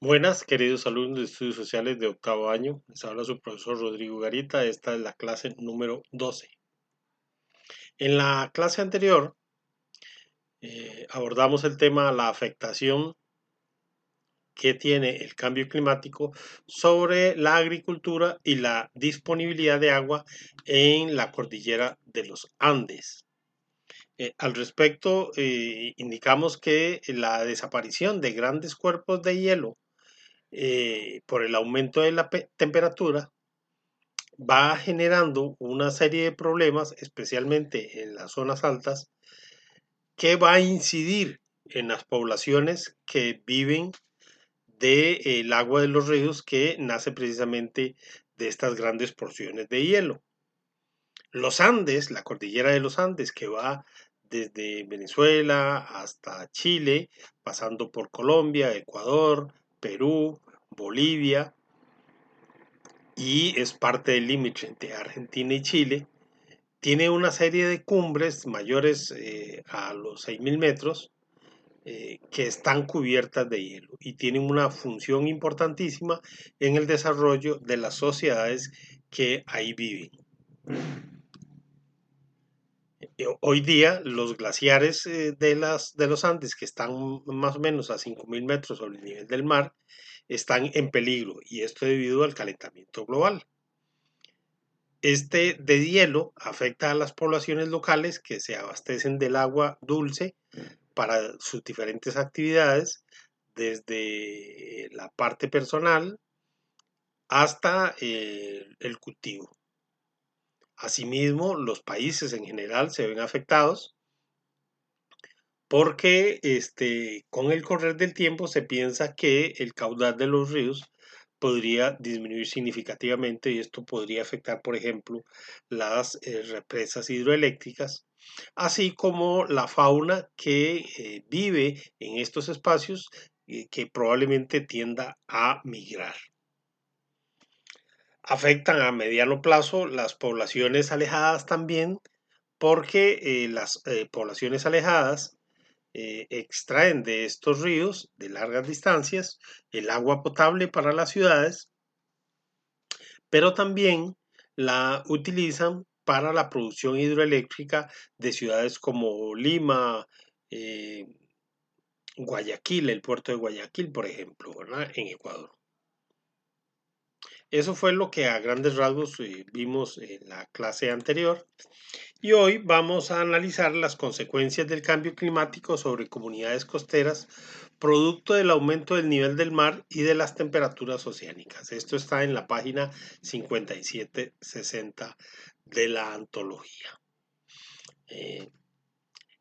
Buenas, queridos alumnos de estudios sociales de octavo año. Les habla su profesor Rodrigo Garita. Esta es la clase número 12. En la clase anterior abordamos el tema la afectación que tiene el cambio climático sobre la agricultura y la disponibilidad de agua en la cordillera de los Andes. Al respecto, indicamos que la desaparición de grandes cuerpos de hielo por el aumento de la temperatura va generando una serie de problemas, especialmente en las zonas altas, que va a incidir en las poblaciones que viven del agua de los ríos que nace precisamente de estas grandes porciones de hielo. Los Andes, la cordillera de los Andes, que va desde Venezuela hasta Chile, pasando por Colombia, Ecuador, Perú, Bolivia, y es parte del límite entre Argentina y Chile. Tiene una serie de cumbres mayores a los 6.000 metros que están cubiertas de hielo y tienen una función importantísima en el desarrollo de las sociedades que ahí viven. Hoy día los glaciares de los Andes, que están más o menos a 5.000 metros sobre el nivel del mar, están en peligro, y esto debido al calentamiento global. Este deshielo afecta a las poblaciones locales que se abastecen del agua dulce para sus diferentes actividades, desde la parte personal hasta el cultivo. Asimismo, los países en general se ven afectados porque con el correr del tiempo se piensa que el caudal de los ríos podría disminuir significativamente, y esto podría afectar, por ejemplo, las represas hidroeléctricas, así como la fauna que vive en estos espacios, que probablemente tienda a migrar. Afectan a mediano plazo las poblaciones alejadas también, porque las poblaciones alejadas extraen de estos ríos de largas distancias el agua potable para las ciudades, pero también la utilizan para la producción hidroeléctrica de ciudades como Lima, eh, Guayaquil, el puerto de Guayaquil, por ejemplo, ¿verdad? En Ecuador. Eso fue lo que a grandes rasgos vimos en la clase anterior. Y hoy vamos a analizar las consecuencias del cambio climático sobre comunidades costeras, producto del aumento del nivel del mar y de las temperaturas oceánicas. Esto está en la página 5760 de la antología.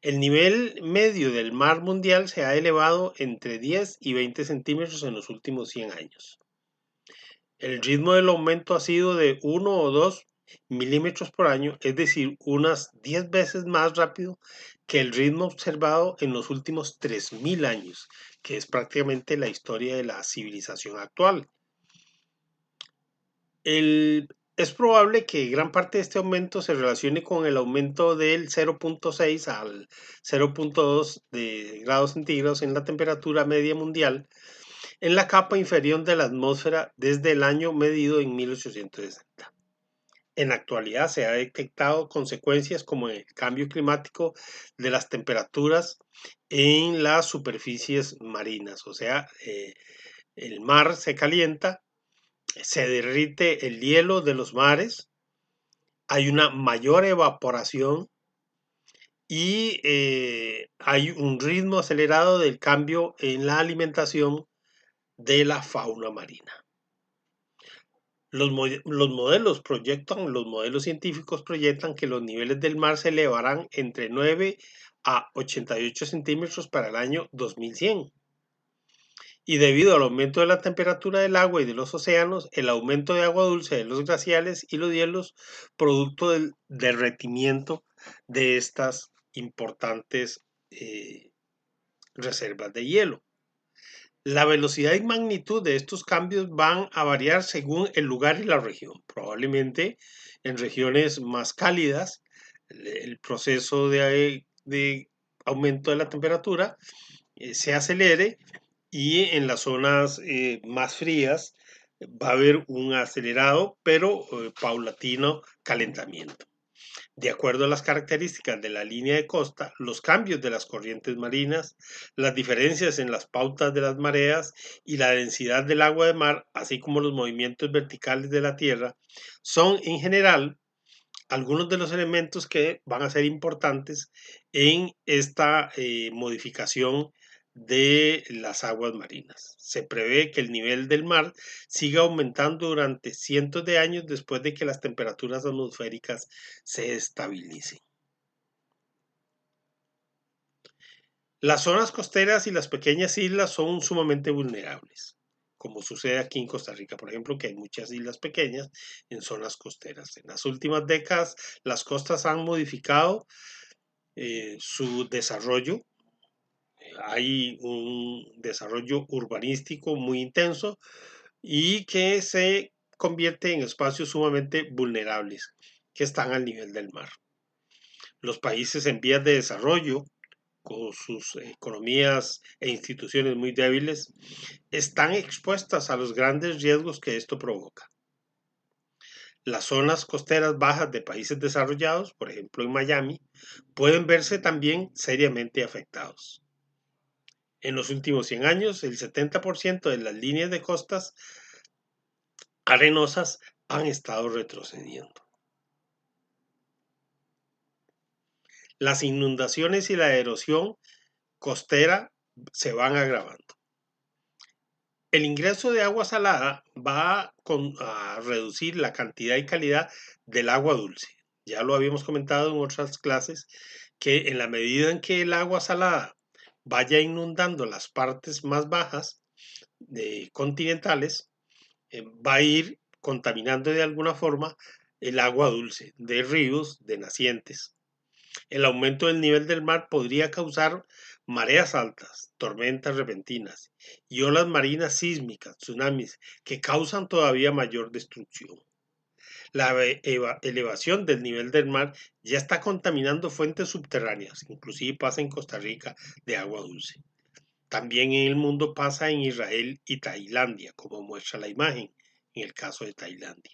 El nivel medio del mar mundial se ha elevado entre 10 y 20 centímetros en los últimos 100 años. El ritmo del aumento ha sido de 1 o 2 milímetros por año, es decir, unas 10 veces más rápido que el ritmo observado en los últimos 3.000 años, que es prácticamente la historia de la civilización actual. Es probable que gran parte de este aumento se relacione con el aumento del 0.6 al 0.2 de grados centígrados en la temperatura media mundial en la capa inferior de la atmósfera desde el año medido en 1860. En la actualidad se ha detectado consecuencias como el cambio climático de las temperaturas en las superficies marinas, o sea, el mar se calienta, se derrite el hielo de los mares, hay una mayor evaporación y hay un ritmo acelerado del cambio en la alimentación de la fauna marina. Los modelos científicos proyectan que los niveles del mar se elevarán entre 9 a 88 centímetros para el año 2100. Y debido al aumento de la temperatura del agua y de los océanos, el aumento de agua dulce de los glaciales y los hielos, producto del derretimiento de estas importantes reservas de hielo. La velocidad y magnitud de estos cambios van a variar según el lugar y la región. Probablemente en regiones más cálidas el proceso de aumento de la temperatura se acelere, y en las zonas más frías va a haber un acelerado pero paulatino calentamiento. De acuerdo a las características de la línea de costa, los cambios de las corrientes marinas, las diferencias en las pautas de las mareas y la densidad del agua de mar, así como los movimientos verticales de la Tierra, son en general algunos de los elementos que van a ser importantes en esta modificación de las aguas marinas. Se prevé que el nivel del mar siga aumentando durante cientos de años después de que las temperaturas atmosféricas se estabilicen. Las zonas costeras y las pequeñas islas son sumamente vulnerables, como sucede aquí en Costa Rica, por ejemplo, que hay muchas islas pequeñas en zonas costeras. En las últimas décadas, las costas han modificado su desarrollo. Hay un desarrollo urbanístico muy intenso y que se convierte en espacios sumamente vulnerables que están al nivel del mar. Los países en vías de desarrollo, con sus economías e instituciones muy débiles, están expuestas a los grandes riesgos que esto provoca. Las zonas costeras bajas de países desarrollados, por ejemplo en Miami, pueden verse también seriamente afectados. En los últimos 100 años, el 70% de las líneas de costas arenosas han estado retrocediendo. Las inundaciones y la erosión costera se van agravando. El ingreso de agua salada va a reducir la cantidad y calidad del agua dulce. Ya lo habíamos comentado en otras clases, que en la medida en que el agua salada vaya inundando las partes más bajas de continentales, va a ir contaminando de alguna forma el agua dulce de ríos, de nacientes. El aumento del nivel del mar podría causar mareas altas, tormentas repentinas y olas marinas sísmicas, tsunamis, que causan todavía mayor destrucción. La elevación del nivel del mar ya está contaminando fuentes subterráneas, inclusive pasa en Costa Rica de agua dulce. También en el mundo pasa en Israel y Tailandia, como muestra la imagen en el caso de Tailandia.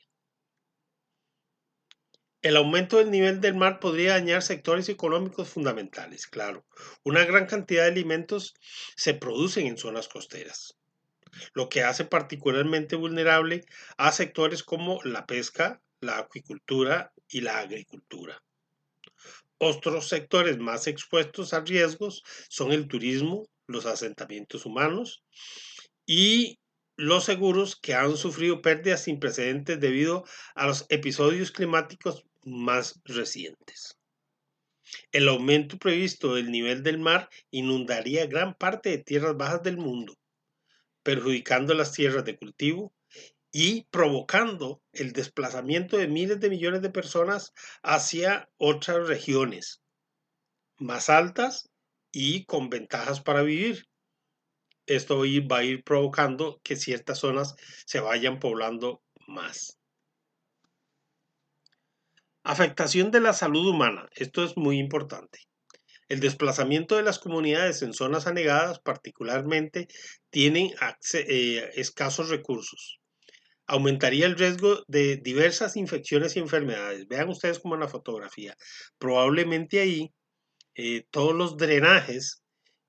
El aumento del nivel del mar podría dañar sectores económicos fundamentales, claro. Una gran cantidad de alimentos se producen en zonas costeras, lo que hace particularmente vulnerable a sectores como la pesca, la acuicultura y la agricultura. Otros sectores más expuestos a riesgos son el turismo, los asentamientos humanos y los seguros, que han sufrido pérdidas sin precedentes debido a los episodios climáticos más recientes. El aumento previsto del nivel del mar inundaría gran parte de tierras bajas del mundo, perjudicando las tierras de cultivo y provocando el desplazamiento de miles de millones de personas hacia otras regiones más altas y con ventajas para vivir. Esto va a ir provocando que ciertas zonas se vayan poblando más. Afectación de la salud humana. Esto es muy importante. El desplazamiento de las comunidades en zonas anegadas particularmente tienen escasos recursos. Aumentaría el riesgo de diversas infecciones y enfermedades. Vean ustedes como en la fotografía. Probablemente ahí todos los drenajes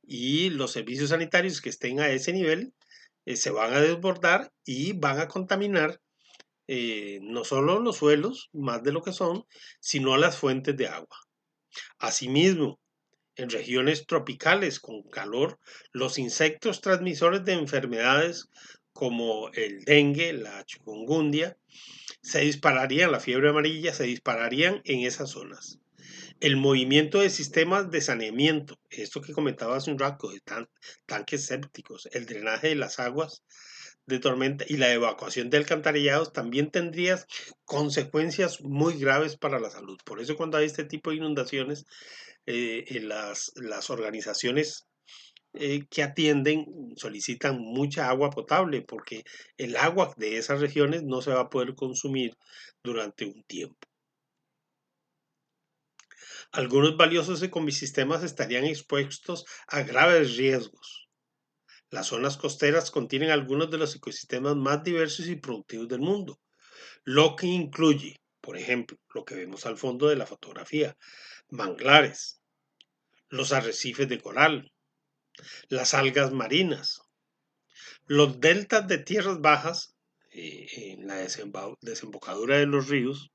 y los servicios sanitarios que estén a ese nivel se van a desbordar y van a contaminar no solo los suelos, más de lo que son, sino las fuentes de agua. Asimismo, en regiones tropicales con calor, los insectos transmisores de enfermedades como el dengue, la chikungunya, se dispararían, la fiebre amarilla, se dispararían en esas zonas. El movimiento de sistemas de saneamiento, esto que comentaba hace un rato, de tanques sépticos, el drenaje de las aguas de tormenta y la evacuación de alcantarillados también tendría consecuencias muy graves para la salud. Por eso cuando hay este tipo de inundaciones, las organizaciones que atienden solicitan mucha agua potable porque el agua de esas regiones no se va a poder consumir durante un tiempo. Algunos valiosos ecosistemas estarían expuestos a graves riesgos. Las zonas costeras contienen algunos de los ecosistemas más diversos y productivos del mundo, lo que incluye, por ejemplo, lo que vemos al fondo de la fotografía, manglares, los arrecifes de coral, las algas marinas, los deltas de tierras bajas en la desembocadura de los ríos,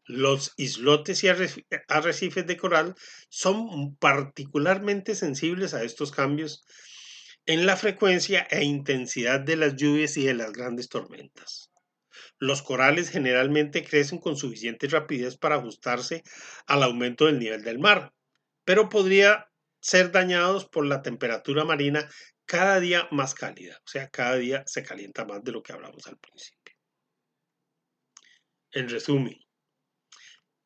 los islotes y arrecifes de coral son particularmente sensibles a estos cambios en la frecuencia e intensidad de las lluvias y de las grandes tormentas. Los corales generalmente crecen con suficiente rapidez para ajustarse al aumento del nivel del mar, pero podría ser dañados por la temperatura marina cada día más cálida, o sea, cada día se calienta más de lo que hablamos al principio. En resumen,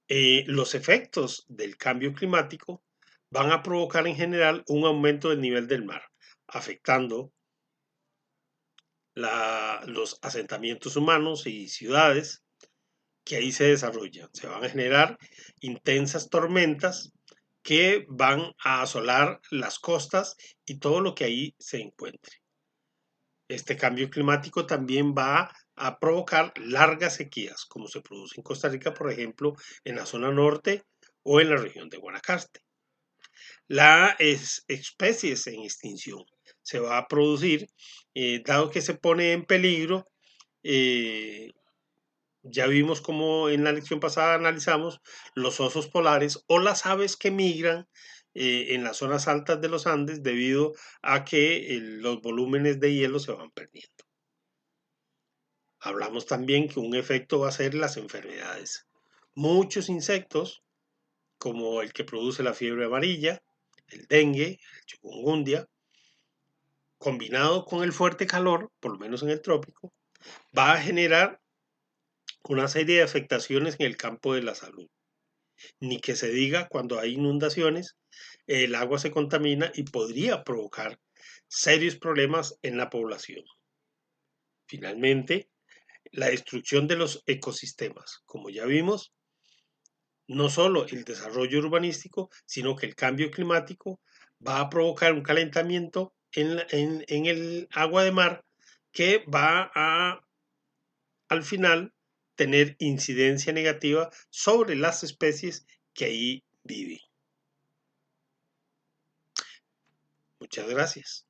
los efectos del cambio climático van a provocar en general un aumento del nivel del mar, afectando los asentamientos humanos y ciudades que ahí se desarrollan. Se van a generar intensas tormentas que van a asolar las costas y todo lo que ahí se encuentre. Este cambio climático también va a provocar largas sequías, como se produce en Costa Rica, por ejemplo, en la zona norte o en la región de Guanacaste. Las especies en extinción se va a producir, dado que se pone en peligro. Ya vimos como en la lección pasada analizamos los osos polares o las aves que migran en las zonas altas de los Andes debido a que los volúmenes de hielo se van perdiendo. Hablamos también que un efecto va a ser las enfermedades. Muchos insectos, como el que produce la fiebre amarilla, el dengue, el chikungunya, combinado con el fuerte calor, por lo menos en el trópico, va a generar una serie de afectaciones en el campo de la salud. Ni que se diga cuando hay inundaciones, el agua se contamina y podría provocar serios problemas en la población. Finalmente, la destrucción de los ecosistemas. Como ya vimos, no solo el desarrollo urbanístico, sino que el cambio climático va a provocar un calentamiento en el agua de mar que va a, al final, tener incidencia negativa sobre las especies que ahí viven. Muchas gracias.